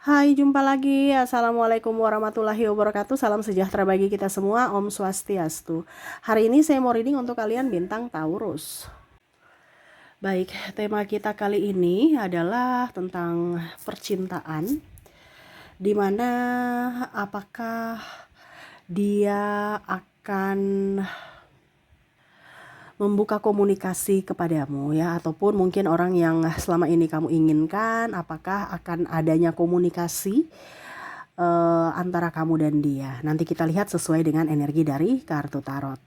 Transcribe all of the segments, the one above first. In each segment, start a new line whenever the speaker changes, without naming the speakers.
Hai, jumpa lagi. Assalamualaikum warahmatullahi wabarakatuh. Salam sejahtera bagi kita semua. Om Swastiastu. Hari ini saya mau reading untuk kalian bintang Taurus. Baik, tema kita kali ini adalah tentang percintaan. Dimana apakah dia akan membuka komunikasi kepadamu ya, ataupun mungkin orang yang selama ini kamu inginkan, apakah akan adanya komunikasi antara kamu dan dia. Nanti kita lihat sesuai dengan energi dari kartu tarot.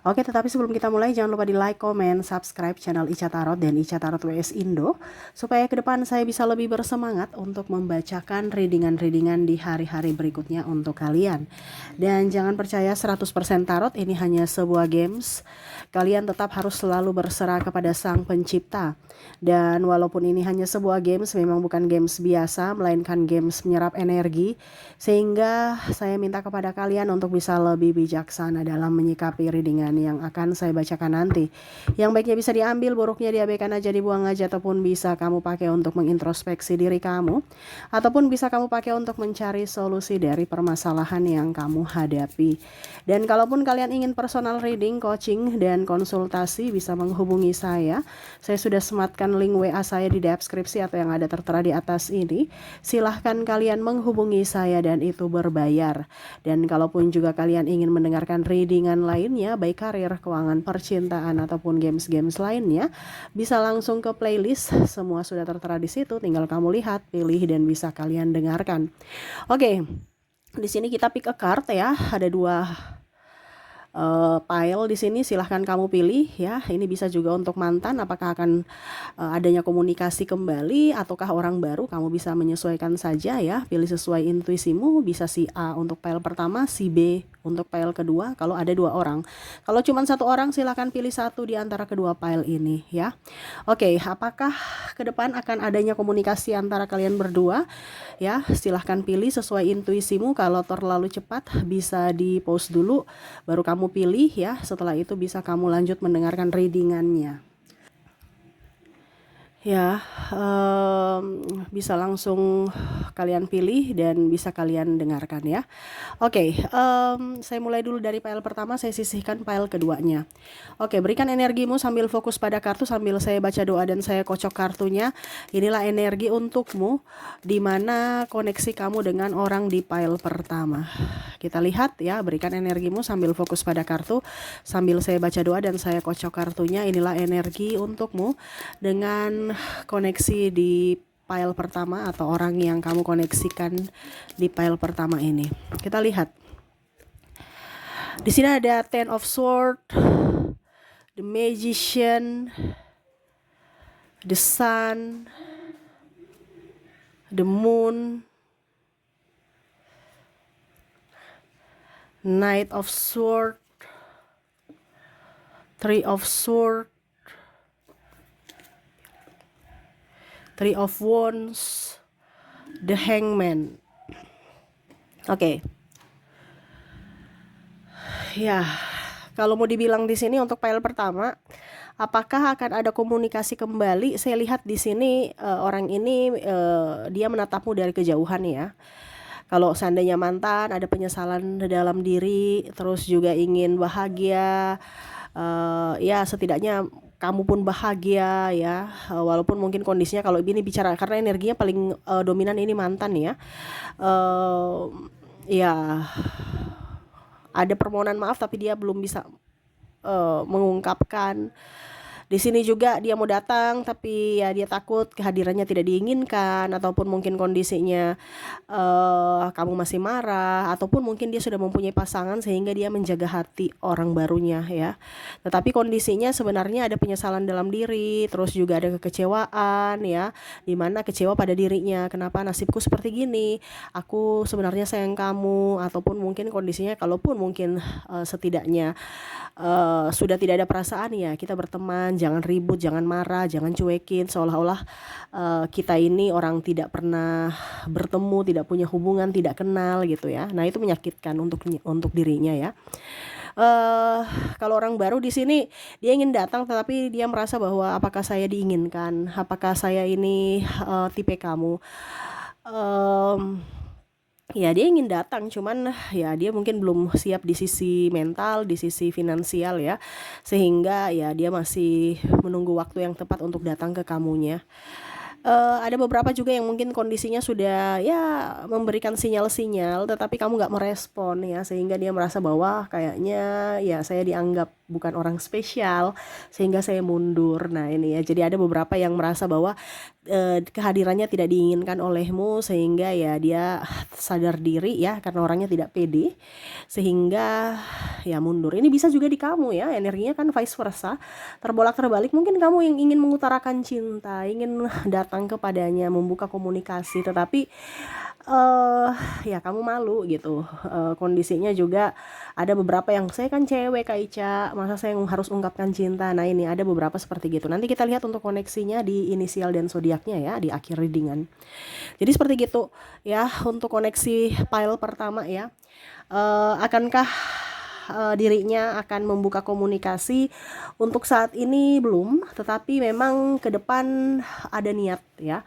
Oke, tetapi sebelum kita mulai jangan lupa di like, comment, subscribe channel Ica Tarot dan Ica Tarot WS Indo supaya ke depan saya bisa lebih bersemangat untuk membacakan readingan-readingan di hari-hari berikutnya untuk kalian. Dan jangan percaya 100% tarot ini hanya sebuah games. Kalian tetap harus selalu berserah kepada Sang Pencipta. Dan walaupun ini hanya sebuah games, memang bukan games biasa, melainkan games menyerap energi. Sehingga saya minta kepada kalian untuk bisa lebih bijaksana dalam menyikapi readingan yang akan saya bacakan nanti. Yang baiknya bisa diambil, buruknya diabaikan aja, dibuang aja, ataupun bisa kamu pakai untuk mengintrospeksi diri kamu, ataupun bisa kamu pakai untuk mencari solusi dari permasalahan yang kamu hadapi. Dan kalaupun kalian ingin personal reading, coaching, dan konsultasi, bisa menghubungi saya. Saya sudah sematkan link WA saya di deskripsi atau yang ada tertera di atas ini. Silahkan kalian menghubungi saya dan itu berbayar. Dan kalaupun juga kalian ingin mendengarkan readingan lainnya, baik karir, keuangan, percintaan, ataupun games-games lainnya, bisa langsung ke playlist. Semua sudah tertera di situ, tinggal kamu lihat, pilih, dan bisa kalian dengarkan. Oke, di sini kita pick a card ya, ada dua file di sini, silahkan kamu pilih ya. Ini bisa juga untuk mantan, apakah akan adanya komunikasi kembali ataukah orang baru, kamu bisa menyesuaikan saja ya, pilih sesuai intuisimu. Bisa si A untuk file pertama, si B untuk file kedua kalau ada dua orang. Kalau cuma satu orang silahkan pilih satu di antara kedua file ini ya. Oke, apakah ke depan akan adanya komunikasi antara kalian berdua ya? Silahkan pilih sesuai intuisimu. Kalau terlalu cepat bisa di pause dulu baru kamu pilih ya. Setelah itu bisa kamu lanjut mendengarkan readingannya. Ya, bisa langsung kalian pilih dan bisa kalian dengarkan ya. Oke, saya mulai dulu dari file pertama, saya sisihkan file keduanya. Oke, berikan energimu sambil fokus pada kartu sambil saya baca doa dan saya kocok kartunya. Inilah energi untukmu, di mana koneksi kamu dengan orang di file pertama. Kita lihat ya, berikan energimu sambil fokus pada kartu sambil saya baca doa dan saya kocok kartunya. Inilah energi untukmu dengan koneksi di file pertama atau orang yang kamu koneksikan di file pertama ini. Kita lihat. Di sini ada Ten of Swords, The Magician, The Sun, The Moon, Knight of Swords, Three of Swords, Three of Wands, The Hangman. Oke. Ya, kalau mau dibilang di sini untuk file pertama, apakah akan ada komunikasi kembali? Saya lihat di sini orang ini dia menatapmu dari kejauhan ya. Kalau seandainya mantan, ada penyesalan dalam diri, terus juga ingin bahagia. Ya setidaknya kamu pun bahagia ya, walaupun mungkin kondisinya kalau ini bicara karena energinya paling dominan ini mantan ya. Ya ada permohonan maaf tapi dia belum bisa mengungkapkan. Di sini juga dia mau datang tapi ya dia takut kehadirannya tidak diinginkan, ataupun mungkin kondisinya kamu masih marah, ataupun mungkin dia sudah mempunyai pasangan sehingga dia menjaga hati orang barunya ya. Tetapi kondisinya sebenarnya ada penyesalan dalam diri, terus juga ada kekecewaan ya, dimana kecewa pada dirinya, kenapa nasibku seperti gini, aku sebenarnya sayang kamu, ataupun mungkin kondisinya kalaupun mungkin setidaknya sudah tidak ada perasaan ya, kita berteman, jangan ribut, jangan marah, jangan cuekin seolah-olah kita ini orang tidak pernah bertemu, tidak punya hubungan, tidak kenal gitu ya. Nah itu menyakitkan untuk dirinya ya. Kalau orang baru di sini dia ingin datang tetapi dia merasa bahwa apakah saya diinginkan, apakah saya ini tipe kamu. Em, ya dia ingin datang, cuman ya dia mungkin belum siap di sisi mental, di sisi finansial ya, sehingga ya dia masih menunggu waktu yang tepat untuk datang ke kamunya. Ada beberapa juga yang mungkin kondisinya sudah ya memberikan sinyal-sinyal, tetapi kamu nggak merespon ya, sehingga dia merasa bahwa kayaknya ya saya dianggap bukan orang spesial, sehingga saya mundur. Nah ini ya, jadi ada beberapa yang merasa bahwa kehadirannya tidak diinginkan olehmu, sehingga ya dia sadar diri ya, karena orangnya tidak pede, sehingga ya mundur. Ini bisa juga di kamu ya, energinya kan vice versa, terbolak terbalik. Mungkin kamu yang ingin mengutarakan cinta, ingin datang kepadanya, membuka komunikasi, tetapi ya kamu malu gitu. Kondisinya juga ada beberapa yang, saya kan cewek Kak Ica, masa saya harus ungkapkan cinta. Nah ini ada beberapa seperti gitu. Nanti kita lihat untuk koneksinya di inisial dan zodiaknya ya, di akhir readingan. Jadi seperti gitu ya untuk koneksi pile pertama ya. Akankah dirinya akan membuka komunikasi? Untuk saat ini belum, tetapi memang ke depan ada niat ya.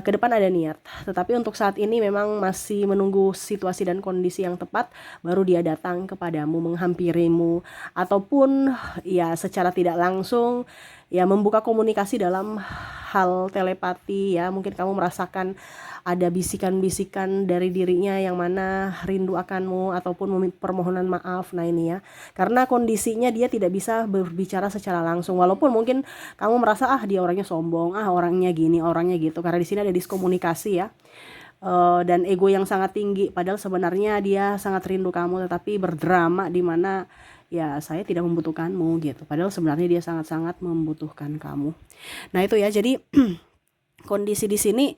Ke depan ada niat, tetapi untuk saat ini memang masih menunggu situasi dan kondisi yang tepat, baru dia datang kepadamu, menghampirimu, ataupun ya secara tidak langsung ya membuka komunikasi dalam hal telepati ya. Mungkin kamu merasakan ada bisikan-bisikan dari dirinya yang mana rindu akanmu, ataupun permohonan maaf. Nah ini ya, karena kondisinya dia tidak bisa berbicara secara langsung, walaupun mungkin kamu merasa dia orangnya sombong, orangnya gini, orangnya gitu, karena di sini ada diskomunikasi ya. Dan ego yang sangat tinggi, padahal sebenarnya dia sangat rindu kamu, tetapi berdrama di mana ya saya tidak membutuhkanmu gitu, padahal sebenarnya dia sangat-sangat membutuhkan kamu. Nah itu ya, jadi kondisi di sini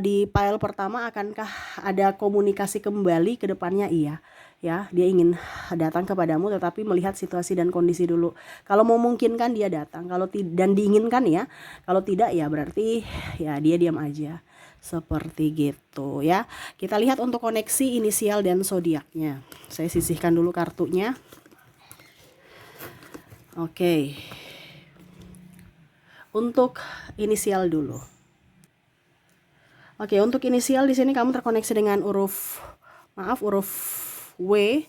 di pile pertama, akankah ada komunikasi kembali ke depannya? Iya ya, dia ingin datang kepadamu, tetapi melihat situasi dan kondisi dulu. Kalau memungkinkan dia datang, kalau dan diinginkan ya. Kalau tidak ya berarti ya dia diam aja, seperti gitu ya. Kita lihat untuk koneksi inisial dan zodiaknya. Saya sisihkan dulu kartunya. Oke. Untuk inisial dulu. Oke, untuk inisial di sini kamu terkoneksi dengan huruf W,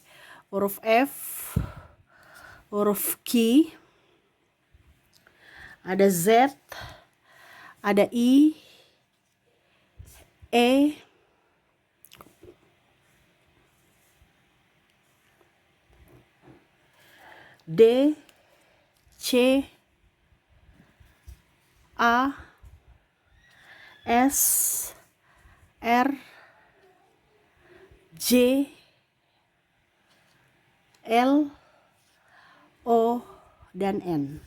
huruf F, huruf Q, ada Z, ada I, E, D, C, A, S, R, J, L, O, dan N.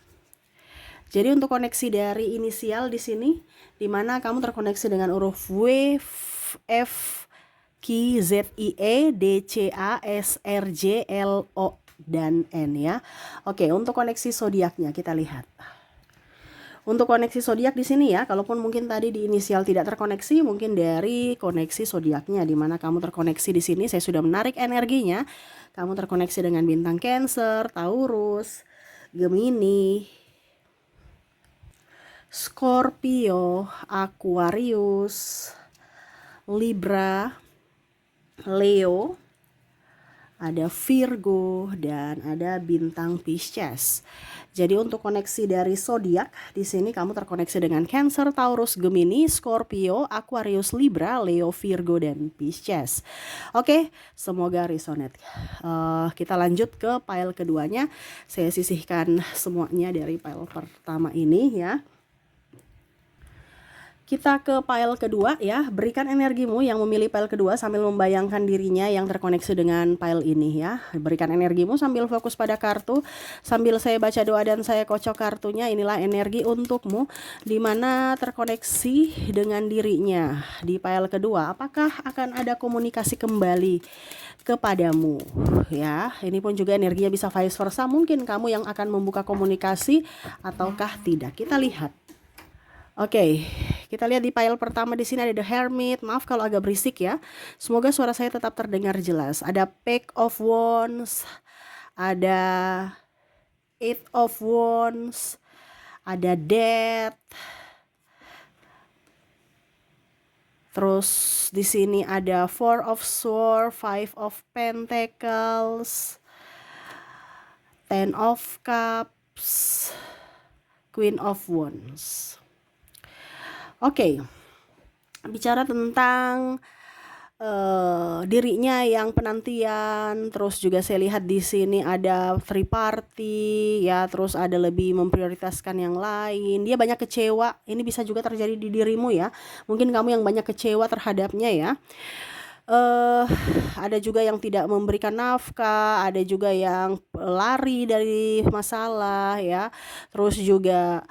Jadi untuk koneksi dari inisial di sini, di mana kamu terkoneksi dengan huruf W, F, Q, Z, I, E, D, C, A, S, R, J, L, O, dan N ya. Oke, untuk koneksi zodiaknya kita lihat. Untuk koneksi zodiak di sini ya, kalaupun mungkin tadi di inisial tidak terkoneksi, mungkin dari koneksi zodiaknya, di mana kamu terkoneksi di sini, saya sudah menarik energinya. Kamu terkoneksi dengan bintang Cancer, Taurus, Gemini, Scorpio, Aquarius, Libra, Leo, ada Virgo, dan ada bintang Pisces. Jadi untuk koneksi dari zodiak di sini kamu terkoneksi dengan Cancer, Taurus, Gemini, Scorpio, Aquarius, Libra, Leo, Virgo, dan Pisces. Oke, semoga resonate. Kita lanjut ke pile keduanya. Saya sisihkan semuanya dari pile pertama ini ya. Kita ke pile kedua ya. Berikan energimu yang memilih pile kedua sambil membayangkan dirinya yang terkoneksi dengan pile ini ya. Berikan energimu sambil fokus pada kartu. Sambil saya baca doa dan saya kocok kartunya, inilah energi untukmu di mana terkoneksi dengan dirinya di pile kedua. Apakah akan ada komunikasi kembali kepadamu ya? Ini pun juga energinya bisa vice versa. Mungkin kamu yang akan membuka komunikasi ataukah tidak. Kita lihat. Oke, kita lihat di pile pertama di sini ada The Hermit. Maaf kalau agak berisik ya. Semoga suara saya tetap terdengar jelas. Ada Page of Wands, ada Eight of Wands, ada Death, Terus di sini ada Four of Swords, Five of Pentacles, Ten of Cups, Queen of Wands. Oke. Bicara tentang dirinya yang penantian, terus juga saya lihat di sini ada free party ya, terus ada lebih memprioritaskan yang lain. Dia banyak kecewa. Ini bisa juga terjadi di dirimu ya. Mungkin kamu yang banyak kecewa terhadapnya ya. Ada juga yang tidak memberikan nafkah, ada juga yang lari dari masalah ya. Terus juga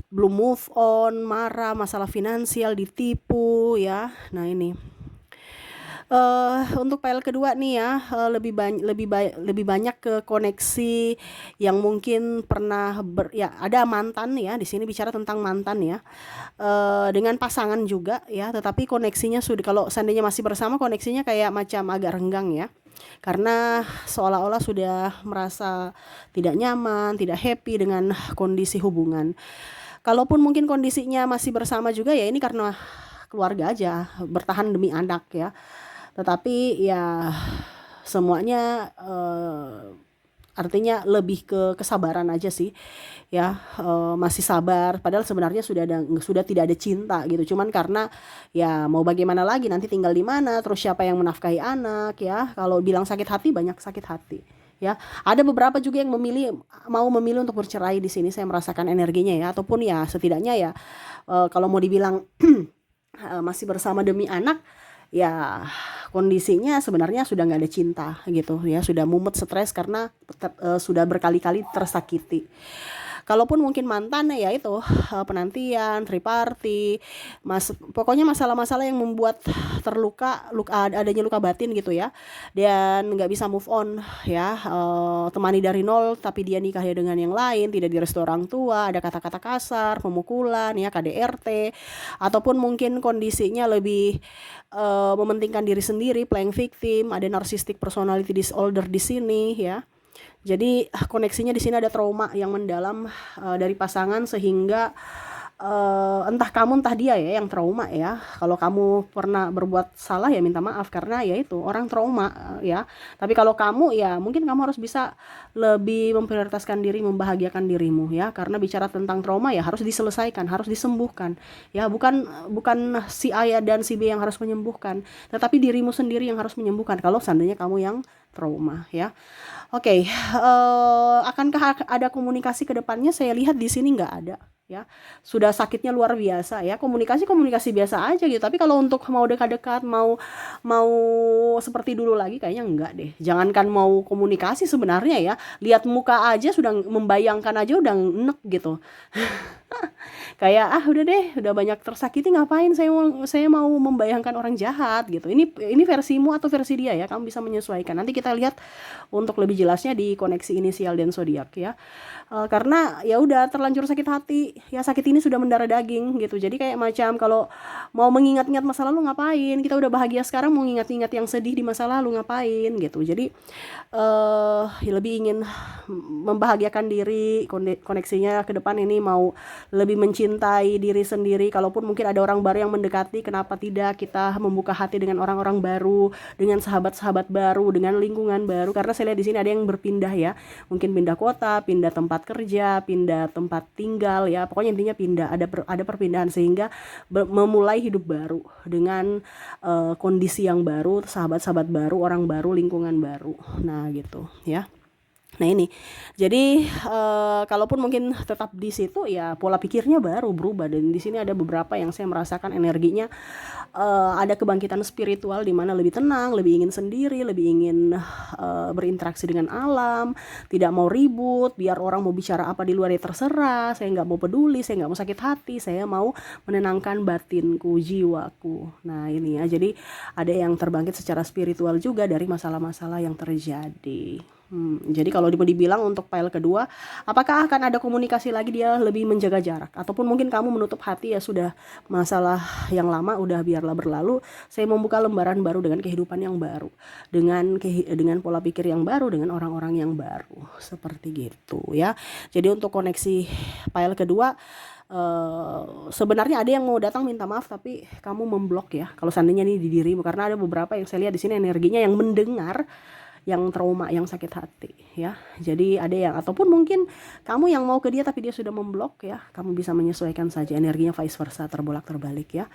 belum move on, marah, masalah finansial, ditipu ya. Nah ini untuk file kedua nih ya, lebih banyak ke koneksi yang mungkin pernah ya ada mantan ya, di sini bicara tentang mantan ya, dengan pasangan juga ya, tetapi koneksinya sudah, kalau seandainya masih bersama, koneksinya kayak macam agak renggang ya, karena seolah-olah sudah merasa tidak nyaman, tidak happy dengan kondisi hubungan. Kalaupun mungkin kondisinya masih bersama juga ya, ini karena keluarga aja, bertahan demi anak ya. Tetapi ya semuanya artinya lebih ke kesabaran aja sih ya, masih sabar padahal sebenarnya sudah tidak ada cinta gitu, cuman karena ya mau bagaimana lagi, nanti tinggal di mana, terus siapa yang menafkahi anak ya. Kalau bilang sakit hati, banyak sakit hati ya. Ada beberapa juga yang mau memilih untuk bercerai di sini, saya merasakan energinya ya, ataupun ya setidaknya ya kalau mau dibilang masih bersama demi anak ya, kondisinya sebenarnya sudah nggak ada cinta gitu ya, sudah mumet, stres karena sudah berkali-kali tersakiti. Kalaupun mungkin mantan ya itu penantian, free party, pokoknya masalah-masalah yang membuat adanya luka batin gitu ya, dan nggak bisa move on ya, temani dari nol tapi dia nikah ya dengan yang lain, tidak direstu orang tua, ada kata-kata kasar, pemukulan ya, KDRT, ataupun mungkin kondisinya lebih mementingkan diri sendiri, playing victim, ada narcissistic personality disorder di sini ya. Jadi koneksinya di sini ada trauma yang mendalam dari pasangan, sehingga entah kamu entah dia ya yang trauma ya. Kalau kamu pernah berbuat salah ya minta maaf, karena ya itu orang trauma ya. Tapi kalau kamu ya mungkin kamu harus bisa lebih memprioritaskan diri, membahagiakan dirimu ya, karena bicara tentang trauma ya harus diselesaikan, harus disembuhkan ya, bukan si A dan si B yang harus menyembuhkan, tetapi dirimu sendiri yang harus menyembuhkan kalau seandainya kamu yang trauma ya. Oke, akankah ada komunikasi ke depannya? Saya lihat di sini nggak ada ya. Sudah sakitnya luar biasa ya. Komunikasi biasa aja gitu. Tapi kalau untuk mau dekat-dekat, mau seperti dulu lagi, kayaknya enggak deh. Jangankan mau komunikasi sebenarnya ya, lihat muka aja sudah membayangkan aja udah enek gitu. Kayak udah deh, udah banyak tersakiti, ngapain saya mau membayangkan orang jahat gitu. Ini versimu atau versi dia ya, kamu bisa menyesuaikan. Nanti kita lihat untuk lebih jelasnya di koneksi inisial dan zodiak ya. Karena ya udah terlanjur sakit hati ya, sakit ini sudah mendarah daging gitu. Jadi kayak macam kalau mau mengingat-ingat masa lalu ngapain, kita udah bahagia sekarang, mau ingat-ingat yang sedih di masa lalu ngapain gitu. Jadi ya lebih ingin membahagiakan diri, koneksinya ke depan ini mau lebih mencintai diri sendiri. Kalaupun mungkin ada orang baru yang mendekati, kenapa tidak kita membuka hati dengan orang-orang baru, dengan sahabat-sahabat baru, dengan lingkungan baru. Karena saya lihat di sini ada yang berpindah ya, mungkin pindah kota, pindah tempat kerja, pindah tempat tinggal ya, pokoknya intinya pindah, ada perpindahan, sehingga memulai hidup baru dengan kondisi yang baru, sahabat-sahabat baru, orang baru, lingkungan baru. Nah gitu ya. Nah ini, jadi kalaupun mungkin tetap di situ ya, pola pikirnya baru berubah. Dan di sini ada beberapa yang saya merasakan energinya ada kebangkitan spiritual, di mana lebih tenang, lebih ingin sendiri, lebih ingin berinteraksi dengan alam, tidak mau ribut, biar orang mau bicara apa di luar ya terserah, saya nggak mau peduli, saya nggak mau sakit hati, saya mau menenangkan batinku, jiwaku. Nah ini ya, jadi ada yang terbangkit secara spiritual juga dari masalah-masalah yang terjadi. Jadi kalau mau dibilang untuk file kedua, apakah akan ada komunikasi lagi, dia lebih menjaga jarak, ataupun mungkin kamu menutup hati ya, sudah masalah yang lama udah biarlah berlalu, saya membuka lembaran baru dengan kehidupan yang baru, dengan pola pikir yang baru, dengan orang-orang yang baru, seperti gitu ya. Jadi untuk koneksi file kedua sebenarnya ada yang mau datang minta maaf tapi kamu memblok ya. Kalau seandainya ini di dirimu, karena ada beberapa yang saya lihat di sini energinya yang mendengar, yang trauma, yang sakit hati ya. Jadi ada yang, ataupun mungkin kamu yang mau ke dia tapi dia sudah memblok ya. Kamu bisa menyesuaikan saja energinya, vice versa, terbolak terbalik ya.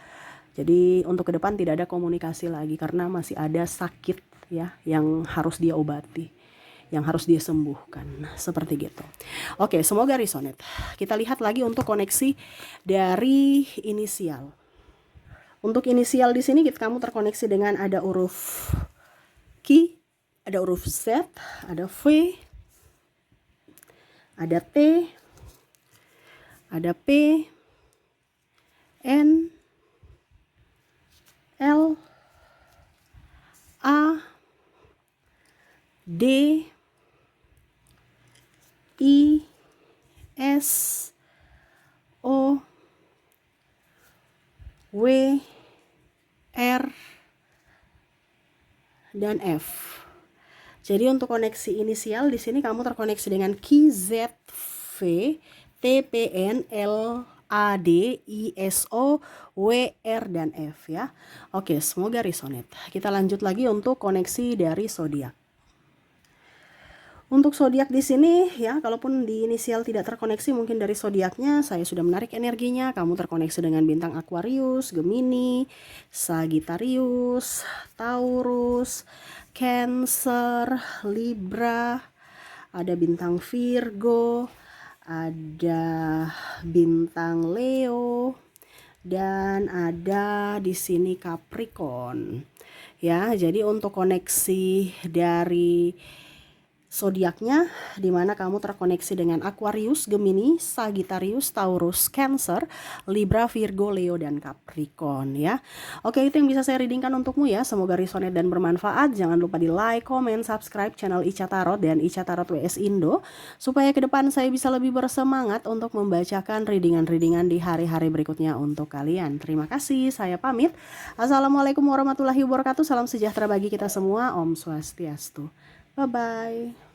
Jadi untuk ke depan tidak ada komunikasi lagi karena masih ada sakit ya yang harus dia obati, yang harus dia sembuhkan. Seperti gitu. Oke, semoga resonate. Kita lihat lagi untuk koneksi dari inisial. Untuk inisial di sini kamu terkoneksi dengan ada huruf Q, ada huruf Z, ada V, ada T, ada P, N, L, A, D, I, S, O, W, R, dan F. Jadi untuk koneksi inisial di sini kamu terkoneksi dengan Q, Z, V, T, P, N, L, A, D, I, S, O, W, R, dan F ya. Oke, semoga resonate. Kita lanjut lagi untuk koneksi dari zodiak. Untuk zodiak di sini ya, kalaupun di inisial tidak terkoneksi, mungkin dari zodiaknya saya sudah menarik energinya. Kamu terkoneksi dengan bintang Aquarius, Gemini, Sagittarius, Taurus, Cancer, Libra, ada bintang Virgo, ada bintang Leo, dan ada di sini Capricorn. Ya, jadi untuk koneksi dari zodiaknya, dimana kamu terkoneksi dengan Aquarius, Gemini, Sagittarius, Taurus, Cancer, Libra, Virgo, Leo, dan Capricorn ya. Oke, itu yang bisa saya readingkan untukmu ya. Semoga resonate dan bermanfaat. Jangan lupa di like, comment, subscribe channel Ica Tarot dan Ica Tarot WS Indo, supaya ke depan saya bisa lebih bersemangat untuk membacakan readingan-readingan di hari-hari berikutnya untuk kalian. Terima kasih, saya pamit. Assalamualaikum warahmatullahi wabarakatuh. Salam sejahtera bagi kita semua. Om Swastiastu. Bye-bye.